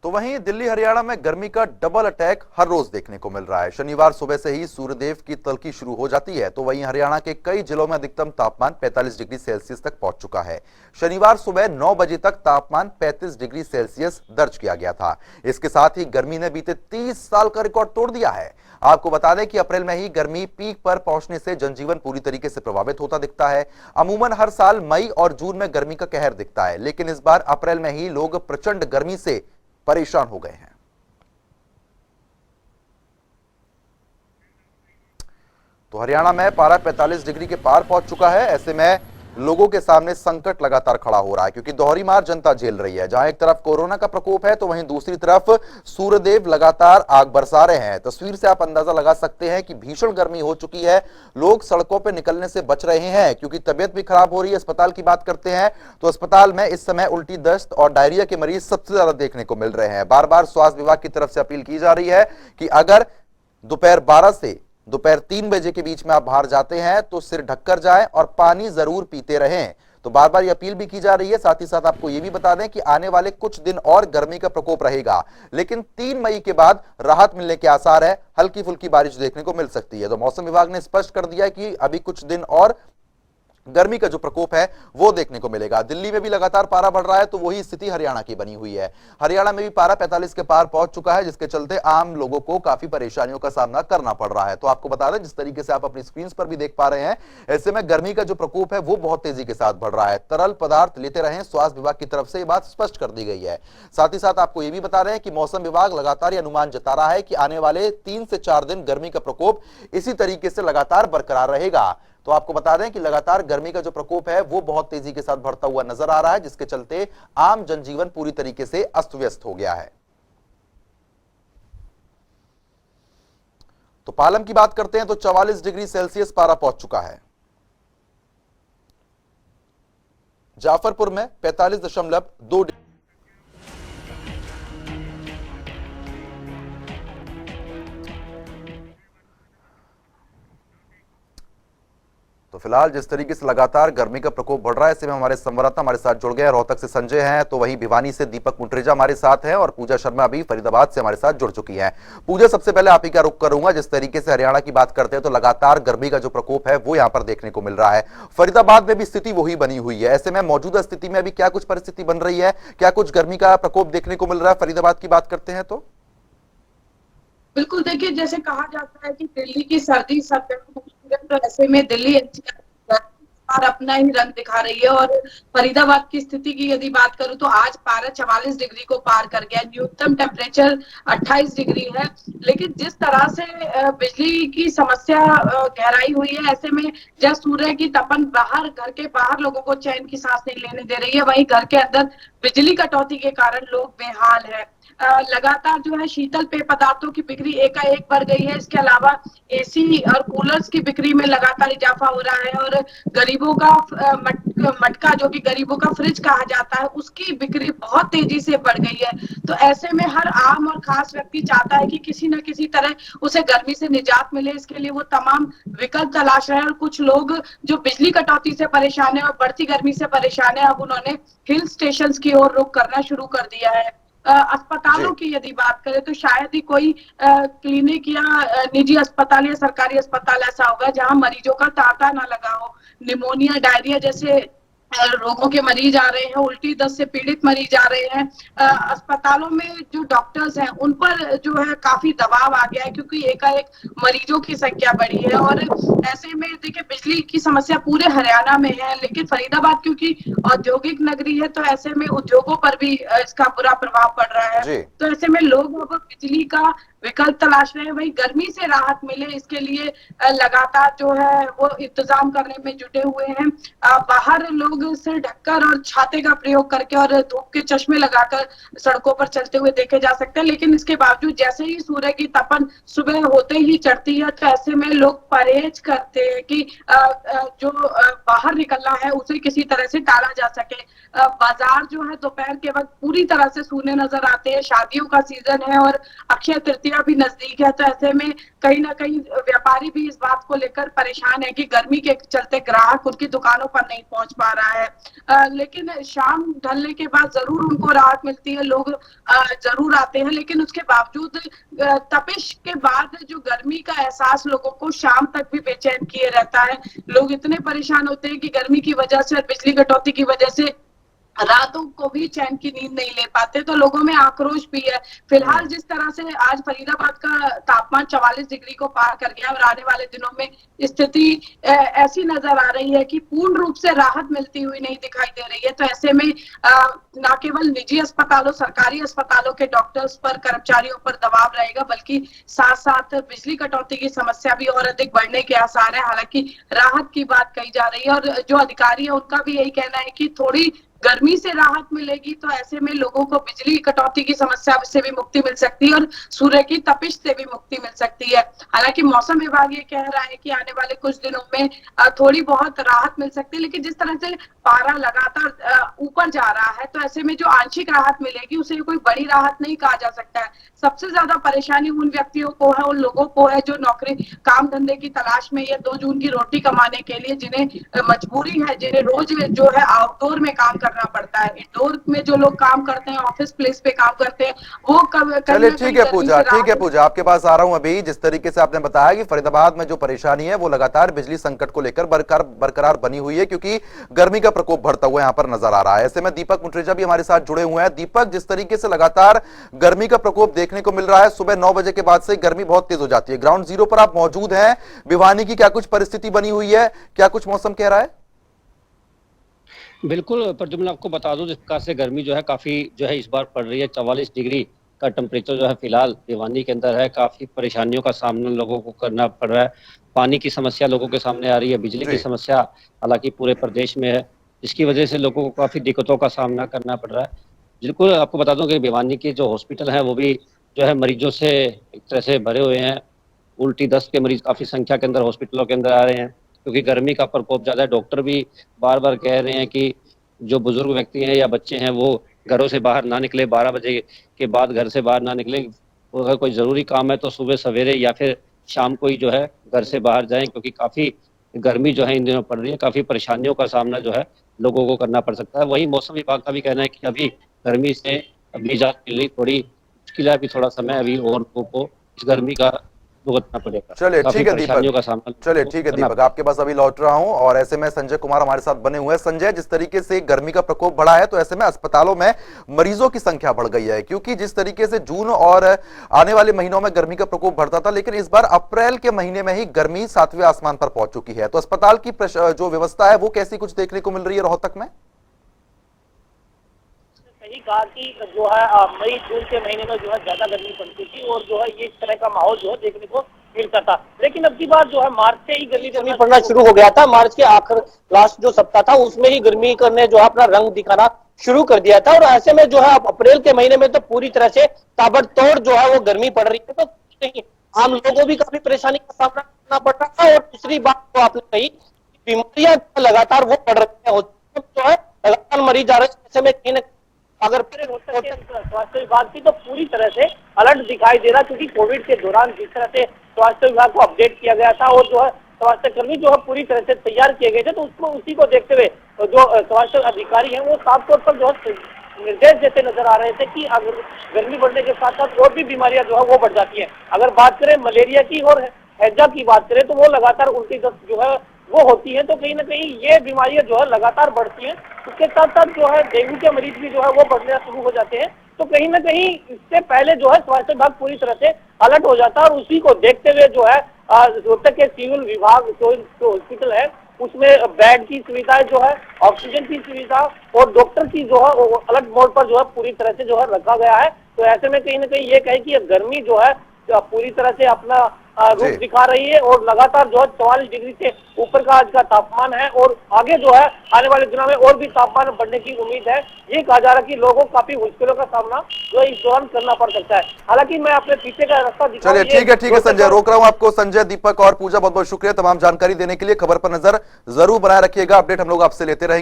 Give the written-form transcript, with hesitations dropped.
तो वहीं दिल्ली हरियाणा में गर्मी का डबल अटैक हर रोज देखने को मिल रहा है। शनिवार सुबह से ही सूर्यदेव की तल्खी शुरू हो जाती है, तो वहीं हरियाणा के कई जिलों में अधिकतम तापमान 45 डिग्री सेल्सियस तक पहुंच चुका है। शनिवार सुबह 9 बजे तक तापमान 35 डिग्री सेल्सियस दर्ज किया गया था। इसके साथ ही गर्मी ने बीते 30 साल का रिकॉर्ड तोड़ दिया है। आपको बता दें कि अप्रैल में ही गर्मी पीक पर पहुंचने से जनजीवन पूरी तरीके से प्रभावित होता दिखता है। अमूमन हर साल मई और जून में गर्मी का कहर दिखता है, लेकिन इस बार अप्रैल में ही लोग प्रचंड गर्मी से परेशान हो गए हैं। तो हरियाणा में पारा 45 डिग्री के पार पहुंच चुका है। ऐसे में लोगों के सामने संकट लगातार खड़ा हो रहा है, क्योंकि दोहरी मार जनता झेल रही है। जहां एक तरफ कोरोना का प्रकोप है, तो वहीं दूसरी तरफ सूर्यदेव लगातार आग बरसा रहे हैं। तस्वीर से आप अंदाजा लगा सकते हैं कि भीषण गर्मी हो चुकी है। लोग सड़कों पर निकलने से बच रहे हैं, क्योंकि तबियत भी खराब हो रही है। अस्पताल की बात करते हैं तो अस्पताल में इस समय उल्टी, दस्त और डायरिया के मरीज सबसे ज्यादा देखने को मिल रहे हैं। बार बार स्वास्थ्य विभाग की तरफ से अपील की जा रही है कि अगर दोपहर 12 से दोपहर 3 बजे के बीच में आप बाहर जाते हैं तो सिर ढककर जाएं और पानी जरूर पीते रहें। तो बार बार ये अपील भी की जा रही है। साथ ही साथ आपको ये भी बता दें कि आने वाले कुछ दिन और गर्मी का प्रकोप रहेगा, लेकिन 3 मई के बाद राहत मिलने के आसार है। हल्की फुल्की बारिश देखने को मिल सकती है। तो मौसम विभाग ने स्पष्ट कर दिया है कि अभी कुछ दिन और गर्मी का जो प्रकोप है वो देखने को मिलेगा। दिल्ली में भी लगातार पारा बढ़ रहा है, तो वही स्थिति हरियाणा की बनी हुई है। हरियाणा में भी पारा 45 के पार पहुंच चुका है, जिसके चलते आम लोगों को काफी परेशानियों का सामना करना पड़ रहा है। तो आपको बता दें, जिस तरीके से आप अपनी स्क्रीन पर भी देख पा रहे हैं, ऐसे में गर्मी का जो प्रकोप है वो बहुत तेजी के साथ बढ़ रहा है। तरल पदार्थ लेते रहें, स्वास्थ्य विभाग की तरफ से ये बात स्पष्ट कर दी गई है। साथ ही साथ आपको ये भी बता रहे हैं कि मौसम विभाग लगातार यह अनुमान जता रहा है कि आने वाले 3 से 4 दिन गर्मी का प्रकोप इसी तरीके से लगातार बरकरार रहेगा। तो आपको बता दें कि लगातार गर्मी का जो प्रकोप है वो बहुत तेजी के साथ बढ़ता हुआ नजर आ रहा है, जिसके चलते आम जनजीवन पूरी तरीके से अस्त व्यस्त हो गया है। तो पालम की बात करते हैं तो 44 डिग्री सेल्सियस पारा पहुंच चुका है। जाफरपुर में 45.2 डिग्री। तो फिलहाल जिस तरीके से लगातार गर्मी का प्रकोप बढ़ रहा है, ऐसे में हमारे संवाददाता हमारे साथ जुड़ गए हैं। रोहतक से संजय हैं, तो वहीं भिवानी से दीपक मुटरेजा हमारे साथ हैं और पूजा शर्मा भी फरीदाबाद से हमारे साथ जुड़ चुकी हैं। पूजा, सबसे पहले आप ही का रुख करूंगा। जिस तरीके से हरियाणा की बात करते हैं तो लगातार गर्मी का जो प्रकोप है वो यहाँ पर देखने को मिल रहा है। फरीदाबाद में भी स्थिति वही बनी हुई है। ऐसे में मौजूदा स्थिति में अभी क्या कुछ परिस्थिति बन रही है, क्या कुछ गर्मी का प्रकोप देखने को मिल रहा है फरीदाबाद की बात करते हैं तो? बिल्कुल, देखिए, जैसे कहा जाता है कि दिल्ली की सर्दी सब जगह मशहूर है, तो ऐसे में दिल्ली और अपना ही रंग दिखा रही है। और फरीदाबाद की स्थिति की यदि बात करूं तो आज पारा 44 डिग्री को पार कर गया। न्यूनतम टेम्परेचर 28 डिग्री है। लेकिन जिस तरह से बिजली की समस्या गहराई हुई है, ऐसे में जब सूर्य की तपन बाहर, घर के बाहर लोगों को चैन की सांस नहीं लेने दे रही है, वहीं घर के अंदर बिजली कटौती के कारण लोग बेहाल है। लगातार जो है शीतल पेय पदार्थों की बिक्री एकाएक बढ़ गई है। इसके अलावा एसी और कूलर्स की बिक्री में लगातार इजाफा हो रहा है और गरीबों का मटका, जो कि गरीबों का फ्रिज कहा जाता है, उसकी बिक्री बहुत तेजी से बढ़ गई है। तो ऐसे में हर आम और खास व्यक्ति चाहता है कि किसी न किसी तरह उसे गर्मी से निजात मिले। इसके लिए वो तमाम विकल्प तलाश रहे हैं। और कुछ लोग जो बिजली कटौती से परेशान है और बढ़ती गर्मी से परेशान है, अब उन्होंने हिल स्टेशन की ओर रुख करना शुरू कर दिया है। अस्पतालों की यदि बात करें तो शायद ही कोई क्लिनिक या निजी अस्पताल या सरकारी अस्पताल ऐसा होगा जहां मरीजों का तांता ना लगा हो। निमोनिया, डायरिया जैसे रोगों के मरीज आ रहे हैं, उल्टी दस्त से पीड़ित मरीज आ रहे हैं। अस्पतालों में जो डॉक्टर्स हैं उन पर जो है काफी दबाव आ गया है, क्योंकि एकाएक मरीजों की संख्या बढ़ी है। और ऐसे में देखिए, बिजली की समस्या पूरे हरियाणा में है, लेकिन फरीदाबाद क्योंकि औद्योगिक नगरी है, तो ऐसे में उद्योगों पर भी इसका बुरा प्रभाव पड़ रहा है। तो ऐसे में लोग अब बिजली का विकल्प तलाश रहे हैं। वही गर्मी से राहत मिले, इसके लिए लगातार जो है वो इंतजाम करने में जुटे हुए हैं। बाहर लोग सिर ढककर और छाते का प्रयोग करके और धूप के चश्मे लगाकर सड़कों पर चलते हुए देखे जा सकते हैं। लेकिन इसके बावजूद जैसे ही सूर्य की तपन सुबह होते ही चढ़ती है, तो ऐसे में लोग परहेज करते हैं कि जो बाहर निकलना है उसे किसी तरह से टाला जा सके। बाजार जो है दोपहर के वक्त पूरी तरह से सूने नजर आते हैं। शादियों का सीजन है और अक्षय तृतीया छुट्टियां भी नजदीक है, तो ऐसे में कहीं ना कहीं व्यापारी भी इस बात को लेकर परेशान है कि गर्मी के चलते ग्राहक उनकी दुकानों पर नहीं पहुंच पा रहा है। लेकिन शाम ढलने के बाद जरूर उनको राहत मिलती है, लोग जरूर आते हैं, लेकिन उसके बावजूद तपिश के बाद जो गर्मी का एहसास लोगों को शाम तक भी बेचैन किए रहता है। लोग इतने परेशान होते हैं कि गर्मी की वजह से और बिजली कटौती की वजह से रातों को भी चैन की नींद नहीं ले पाते, तो लोगों में आक्रोश भी है। फिलहाल जिस तरह से आज फरीदाबाद का तापमान 44 डिग्री को पार कर गया और आने वाले दिनों में स्थिति ऐसी नजर आ रही है कि पूर्ण रूप से राहत मिलती हुई नहीं दिखाई दे रही है। तो ऐसे में न केवल निजी अस्पतालों, सरकारी अस्पतालों के डॉक्टर्स पर, कर्मचारियों पर दबाव रहेगा, बल्कि साथ साथ बिजली कटौती की समस्या भी और अधिक बढ़ने के आसार है। हालांकि राहत की बात कही जा रही है और जो अधिकारी है उनका भी यही कहना है कि थोड़ी गर्मी से राहत मिलेगी तो ऐसे में लोगों को बिजली कटौती की समस्या से भी मुक्ति मिल सकती है और सूर्य की तपिश से भी मुक्ति मिल सकती है। हालांकि मौसम विभाग ये कह रहा है कि आने वाले कुछ दिनों में थोड़ी बहुत राहत मिल सकती है, लेकिन जिस तरह से पारा लगातार ऊपर जा रहा है, तो ऐसे में जो आंशिक राहत मिलेगी उसे कोई बड़ी राहत नहीं कहा जा सकता है। सबसे ज्यादा परेशानी उन व्यक्तियों को है, उन लोगों को है जो नौकरी काम धंधे की तलाश में या 2 जून की रोटी कमाने के लिए, जिन्हें मजबूरी है, जिन्हें रोज जो है आउटडोर में काम करना पड़ता है। इंडोर में जो लोग काम करते हैं, ऑफिस प्लेस पे काम करते हैं, वो चलिए ठीक है पूजा, आपके पास आ रहा हूं। अभी जिस तरीके से आपने बताया कि फरीदाबाद में जो परेशानी है वो लगातार बिजली संकट को लेकर बरकरार बनी हुई है, क्योंकि गर्मी का प्रकोप बढ़ता हुआ यहां पर नजर आ रहा है। ऐसे में दीपक मुट्रेजा भी हमारे साथ जुड़े हुए हैं। दीपक, जिस तरीके से लगातार गर्मी का प्रकोप देखने को मिल रहा है, सुबह 9 बजे के बाद से गर्मी बहुत तेज हो जाती है। ग्राउंड जीरो पर आप मौजूद हैं, भिवानी की क्या कुछ परिस्थिति बनी हुई है, क्या कुछ मौसम कह रहा है? बिल्कुल प्रद्युम्न, आपको बता दूं जिस प्रकार से गर्मी जो है काफी जो है इस बार पड़ रही है। 44 डिग्री का टेम्परेचर जो है फिलहाल भिवानी के अंदर है। काफी परेशानियों का सामना लोगों को करना पड़ रहा है। पानी की समस्या लोगों के सामने आ रही है, बिजली की समस्या हालांकि पूरे प्रदेश में है, जिसकी वजह से लोगों को काफी दिक्कतों का सामना करना पड़ रहा है। बिल्कुल आपको बता दूं कि भिवानी के जो हॉस्पिटल है वो भी जो है मरीजों से एक तरह से भरे हुए हैं। उल्टी दस्त के मरीज काफी संख्या के अंदर हॉस्पिटलों के अंदर आ रहे हैं, क्योंकि गर्मी का प्रकोप ज्यादा है। डॉक्टर भी बार बार कह रहे हैं कि जो बुजुर्ग व्यक्ति हैं या बच्चे हैं वो घरों से बाहर ना निकले, 12 बजे के बाद घर से बाहर ना निकले। अगर कोई जरूरी काम है तो सुबह सवेरे या फिर शाम को ही जो है घर से बाहर जाएं, क्योंकि काफी गर्मी जो है इन दिनों पड़ रही है। काफी परेशानियों का सामना जो है लोगों को करना पड़ सकता है। वहीं मौसम विभाग का भी कहना है कि अभी गर्मी से अभी निजात मिलनी थोड़ी मुश्किल है, अभी थोड़ा समय अभी और लोगों को इस गर्मी का भुगतना पड़ेगा। चलिए ठीक है दीपक, चलिए ठीक है दीपक, आपके पास अभी लौट रहा हूं और ऐसे में संजय कुमार हमारे साथ बने हुए हैं। संजय, जिस तरीके से गर्मी का प्रकोप बढ़ा है, तो ऐसे में अस्पतालों में मरीजों की संख्या बढ़ गई है, क्योंकि जिस तरीके से जून और आने वाले महीनों में गर्मी का प्रकोप बढ़ता था, लेकिन इस बार अप्रैल के महीने में ही गर्मी 7वें आसमान पर पहुंच चुकी है। तो अस्पताल की जो व्यवस्था है वो कैसी कुछ देखने को मिल रही है रोहतक में? कहा कि जो है मई जून के महीने में जो है ज्यादा गर्मी पड़ती थी और जो है ये इस तरह का माहौल जो है देखने को मिलता था, लेकिन अब की बात जो है मार्च से ही गर्मी पड़ना शुरू हो गया था। मार्च के आखिर लास्ट जो सप्ताह था उसमें ही गर्मी करने जो है अपना रंग दिखाना शुरू कर दिया था, और ऐसे में जो है अब अप्रैल के महीने में तो पूरी तरह से ताबड़तोड़ जो है वो गर्मी पड़ रही है। तो कहीं आम लोगों को भी काफी परेशानी का सामना करना पड़ रहा था। और दूसरी बात तो आपने कही, बीमारियां लगातार वो बढ़ रही है, जो है लगातार मरीज आ रहे हैं। ऐसे में कहीं ना अगर स्वास्थ्य विभाग की तो पूरी तरह से अलर्ट दिखाई दे रहा, क्योंकि कोविड के दौरान जिस तरह से स्वास्थ्य विभाग को अपडेट किया गया था और जो है स्वास्थ्य कर्मी जो है पूरी तरह से तैयार किए गए थे, तो उसको उसी को देखते हुए जो स्वास्थ्य अधिकारी हैं वो साफ तौर पर जो है निर्देश देते नजर आ रहे थे कि अगर गर्मी बढ़ने के साथ साथ और भी बीमारियां जो है वो बढ़ जाती है। अगर बात करें मलेरिया की और हैजा की बात करें तो वो लगातार उल्टी दस्त जो है वो होती है, तो कहीं ना कहीं ये बीमारियां जो है लगातार बढ़ती हैं। उसके साथ साथ जो है डेंगू के मरीज भी जो है वो बढ़ना शुरू हो जाते हैं। तो कहीं ना कहीं इससे पहले जो है स्वास्थ्य विभाग पूरी तरह से अलर्ट हो जाता है, और उसी को देखते हुए जो है रोहतक के सिविल विभाग जो हॉस्पिटल है उसमें बेड की सुविधा जो है, ऑक्सीजन की सुविधा और डॉक्टर की जो है अलर्ट मोड पर जो है पूरी तरह से जो है रखा गया है। तो ऐसे में कहीं ना कहीं ये कहे कि गर्मी जो है पूरी तरह से अपना रूप दिखा रही है और लगातार जो है 44 डिग्री से ऊपर का आज का तापमान है, और आगे जो है आने वाले दिनों में और भी तापमान बढ़ने की उम्मीद है। ये कहा जा रहा है कि लोगों को काफी मुश्किलों का सामना जो है इस दौरान करना पड़ सकता है। हालांकि मैं अपने पीछे का रास्ता दिखाऊं। चलिए ठीक है संजय, रोक रहा हूं आपको। संजय, दीपक और पूजा, बहुत बहुत शुक्रिया तमाम जानकारी देने के लिए। खबर पर नजर जरूर बनाए रखिएगा, अपडेट हम लोग आपसे लेते रहेंगे।